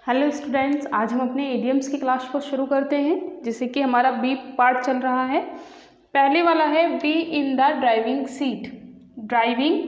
Hello students, आज हम अपने इडियम्स की क्लास को शुरू करते हैं, जिससे कि हमारा बी पार्ट चल रहा है। पहले वाला है be in the driving seat. Driving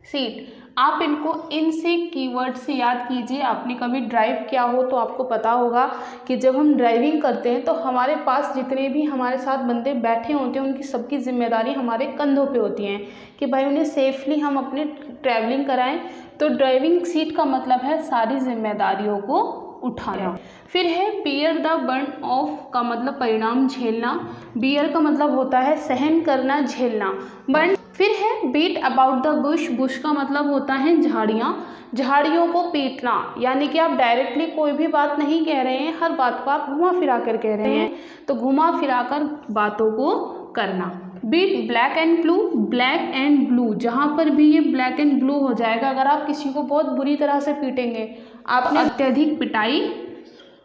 seat, आप इनको इन से कीवर्ड से याद कीजिए। आपने कभी ड्राइव किया हो तो आपको पता होगा कि जब हम ड्राइविंग करते हैं तो हमारे पास जितने भी हमारे साथ बंदे बैठे होते हैं उनकी सबकी जिम्मेदारी हमारे कंधों पे होती हैं कि भाई उन्हें सेफली हम अपने ट्रैवलिंग कराएं। तो ड्राइविंग सीट का मतलब है सारी जिम्मेदारियों को उठाना। फिर है बियर द बर्न ऑफ का मतलब परिणाम झेलना। बियर का मतलब होता है सहन करना, झेलना। बर्न फिर है beat about the bush. Bush का मतलब होता है झाड़ियाँ, झाड़ियों को पीटना, यानी कि आप डायरेक्टली कोई भी बात नहीं कह रहे हैं, हर बात को आप घुमा फिरा कर कह रहे हैं, तो घुमा फिरा कर बातों को करना। Beat black and blue. Black and blue, जहाँ पर भी ये ब्लैक एंड ब्लू हो जाएगा, अगर आप किसी को बहुत बुरी तरह से पीटेंगे, आपने अत्यधिक पिटाई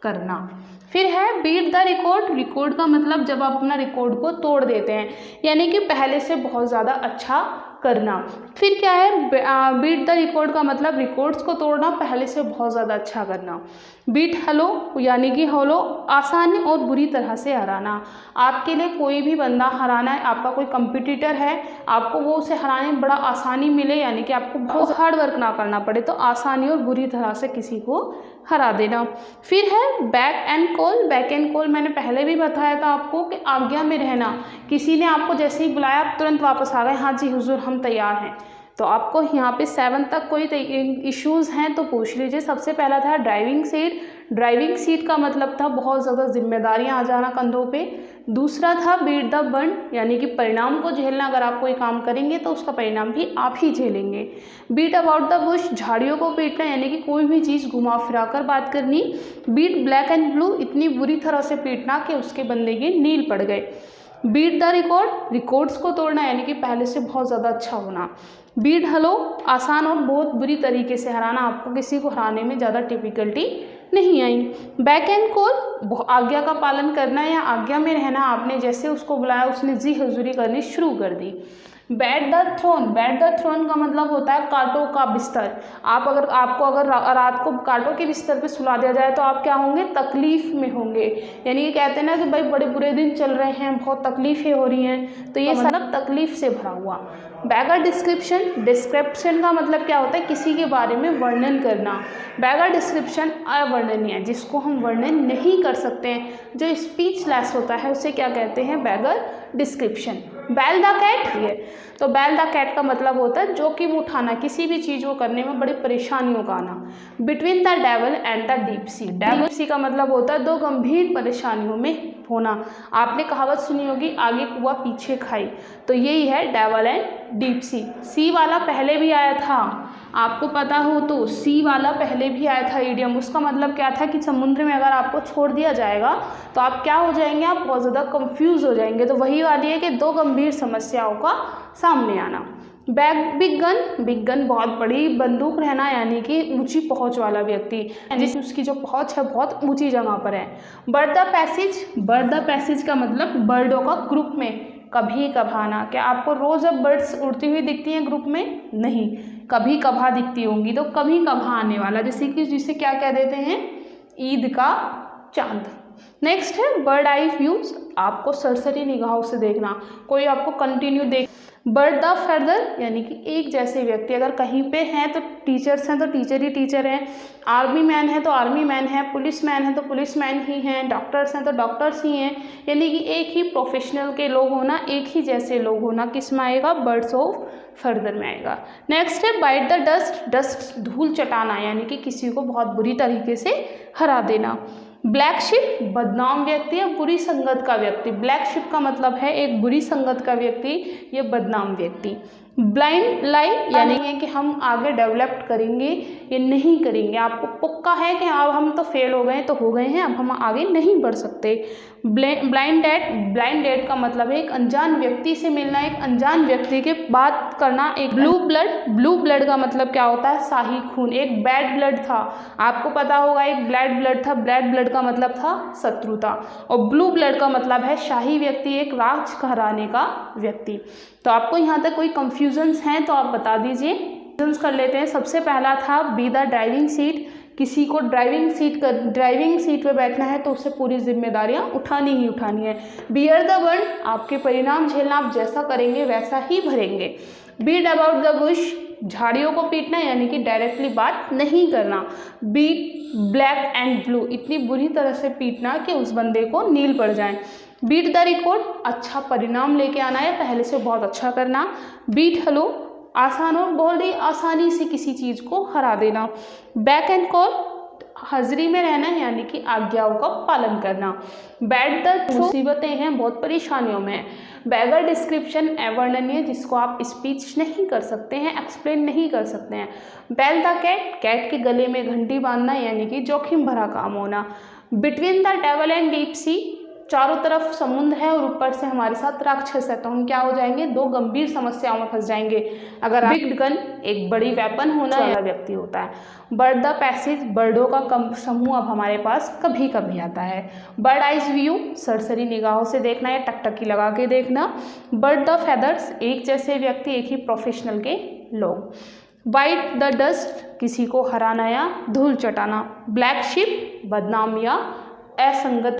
करना। फिर है बीट द रिकॉर्ड। रिकॉर्ड का मतलब जब आप अपना रिकॉर्ड को तोड़ देते हैं, यानी कि पहले से बहुत ज़्यादा अच्छा करना। फिर क्या है बीट द रिकॉर्ड का मतलब रिकॉर्ड्स को तोड़ना, पहले से बहुत ज़्यादा अच्छा करना। बीट हेलो, यानी कि हेलो आसान और बुरी तरह से हराना। आपके लिए कोई भी बंदा हराना है, आपका कोई कंपटीटर है, आपको वो उसे हराने में बड़ा आसानी मिले, यानी कि आपको बहुत हार्ड वर्क ना करना पड़े, तो आसानी और बुरी तरह से किसी को हरा देना। फिर है back and call. Back and call मैंने पहले भी बताया था आपको कि आज्ञा में रहना। किसी ने आपको जैसे ही बुलाया आप तुरंत वापस आ गए, हाँ जी हुजूर हम तैयार हैं। तो आपको यहाँ पे 7 तक कोई इश्यूज़ हैं तो पूछ लीजिए। सबसे पहला था ड्राइविंग सीट। ड्राइविंग सीट का मतलब था बहुत ज़्यादा जिम्मेदारियाँ आ जाना कंधों पे। दूसरा था बीट द बर्न, यानी कि परिणाम को झेलना। अगर आप कोई काम करेंगे तो उसका परिणाम भी आप ही झेलेंगे। बीट अबाउट द बुश, झाड़ियों को पीटना, यानी कि कोई भी चीज़ घुमा फिरा कर बात करनी। बीट ब्लैक एंड ब्लू, इतनी बुरी तरह से पीटना कि उसके बंदे के नील पड़ गए। बीट द रिकॉर्ड, रिकॉर्ड्स को तोड़ना, यानी कि पहले से बहुत ज़्यादा अच्छा होना। बीट हेलो, आसान और बहुत बुरी तरीके से हराना, आपको किसी को हराने में ज़्यादा डिफिकल्टी नहीं आई। बैक एंड कॉल, आज्ञा का पालन करना या आज्ञा में रहना, आपने जैसे उसको बुलाया उसने जी हजूरी करनी शुरू कर दी। Bed the throne. Bed the throne का मतलब होता है कांटों का बिस्तर। आपको अगर रात को कांटों के बिस्तर पे सुला दिया जाए तो आप क्या होंगे, तकलीफ में होंगे। यानी कि कहते हैं ना कि भाई बड़े बुरे दिन चल रहे हैं, बहुत तकलीफें हो रही हैं, तो ये मतलब तकलीफ से भरा हुआ। Bagger description. डिस्क्रिप्शन का मतलब क्या होता है, किसी के बारे में वर्णन करना। बैगर डिस्क्रिप्शन अवर्णनीय, जिसको हम वर्णन नहीं कर सकते हैं, जो स्पीचलेस होता है, उसे क्या कहते हैं, बैगर डिस्क्रिप्शन। बैल द कैट, तो बैल द कैट का मतलब होता है जोखिम उठाना, किसी भी चीज़ को करने में बड़ी परेशानियों का आना। Between the devil and the deep sea. Deep sea का मतलब होता है दो गंभीर परेशानियों में होना। आपने कहावत सुनी होगी, आगे कुआ पीछे खाई, तो यही है डेवल एंड डीप सी। सी वाला पहले भी आया था, आपको पता हो तो सी वाला पहले भी आया था इडियम। उसका मतलब क्या था कि समुद्र में अगर आपको छोड़ दिया जाएगा तो आप क्या हो जाएंगे, आप बहुत ज़्यादा कंफ्यूज हो जाएंगे। तो वही वाली है कि दो गंभीर समस्याओं का सामने आना। Big gun. बिग गन, बहुत बड़ी बंदूक रहना, यानी कि ऊंची पहुंच वाला व्यक्ति, जिस उसकी जो पहुंच है बहुत ऊंची जगह पर है। Bird the passage. Bird the passage का मतलब बर्डों का ग्रुप में कभी कभाना। क्या आपको रोज़ अब बर्ड्स उड़ती हुई दिखती हैं ग्रुप में? नहीं, कभी कभा दिखती होंगी, तो कभी कभा आने वाला, जैसे कि जिसे क्या कह देते हैं, ईद का चांद। नेक्स्ट है बर्ड आई व्यूज, आपको सरसरी निगाहों से देखना, कोई आपको कंटिन्यू देख। बर्ड द फेदर, यानी कि एक जैसे व्यक्ति, अगर कहीं पे हैं तो टीचर्स हैं तो टीचर ही टीचर हैं, आर्मी मैन है तो आर्मी मैन है, पुलिस मैन है तो पुलिस मैन ही हैं, डॉक्टर्स हैं तो डॉक्टर्स ही हैं, यानी कि एक ही प्रोफेशनल के लोग होना, एक ही जैसे लोग होना, किस में आएगा, बर्ड्स ऑफ फर्दर में आएगा। नेक्स्ट है बाइट द डस्ट। डस्ट, धूल चटाना, यानी कि किसी को बहुत बुरी तरीके से हरा देना। ब्लैक शिप, बदनाम व्यक्ति या बुरी संगत का व्यक्ति। ब्लैक शिप का मतलब है एक बुरी संगत का व्यक्ति, ये बदनाम व्यक्ति। ब्लाइंड लाई, यानी है कि हम आगे डेवलप करेंगे या नहीं करेंगे, आपको पक्का है कि अब हम तो फेल हो गए तो हो गए हैं, अब हम आगे नहीं बढ़ सकते। Blind date. ब्लाइंड डेट का मतलब है एक अनजान व्यक्ति से मिलना, एक अनजान व्यक्ति के बात करना। एक ब्लू ब्लड। ब्लू ब्लड का मतलब क्या होता है, शाही खून। एक बैड ब्लड था, आपको पता होगा, एक ब्लैड ब्लड था, ब्लैड ब्लड का मतलब था शत्रुता, और ब्लू ब्लड का मतलब है शाही व्यक्ति, एक राज कहराने का व्यक्ति। तो आपको यहाँ तक कोई कंफ्यूजन्स हैं तो आप बता दीजिए, कर लेते हैं। सबसे पहला था बी द ड्राइविंग सीट, किसी को ड्राइविंग सीट पे बैठना है तो उससे पूरी जिम्मेदारियां उठानी ही उठानी है। बियर द बर्न, आपके परिणाम झेलना, आप जैसा करेंगे वैसा ही भरेंगे। बीट अबाउट द बुश, झाड़ियों को पीटना यानी कि डायरेक्टली बात नहीं करना। बीट ब्लैक एंड ब्लू, इतनी बुरी तरह से पीटना कि उस बंदे को नील पड़ जाए। बीट द रिकॉर्ड, अच्छा परिणाम लेके आना है, पहले से बहुत अच्छा करना। बीट हेलो, आसान और बहुत ही आसानी से किसी चीज़ को हरा देना। बैक एंड कॉल, हाजिरी में रहना यानी कि आज्ञाओं का पालन करना। बैड द, मुसीबतें हैं, बहुत परेशानियों में। बैगर डिस्क्रिप्शन, अवर्णनीय, जिसको आप स्पीच नहीं कर सकते हैं, एक्सप्लेन नहीं कर सकते हैं। बेल द कैट, कैट के गले में घंटी बांधना यानी कि जोखिम भरा काम होना। Between the devil and deep sea, चारों तरफ समुद्र है और ऊपर से हमारे साथ राक्षस है तो हम क्या हो जाएंगे, दो गंभीर समस्याओं में फंस जाएंगे। अगर बिग गन, एक बड़ी वेपन होना वाला व्यक्ति होता है। बर्ड द पैसेज, बर्डों का कम समूह अब हमारे पास कभी कभी आता है। बर्ड आइज व्यू, सरसरी निगाहों से देखना या टकटकी लगा के देखना। बर्ड द फेदर्स, एक जैसे व्यक्ति, एक ही प्रोफेशनल के लोग। बाइट द डस्ट, किसी को हराना या धूल चटाना। ब्लैक शिप, बदनाम या असंगत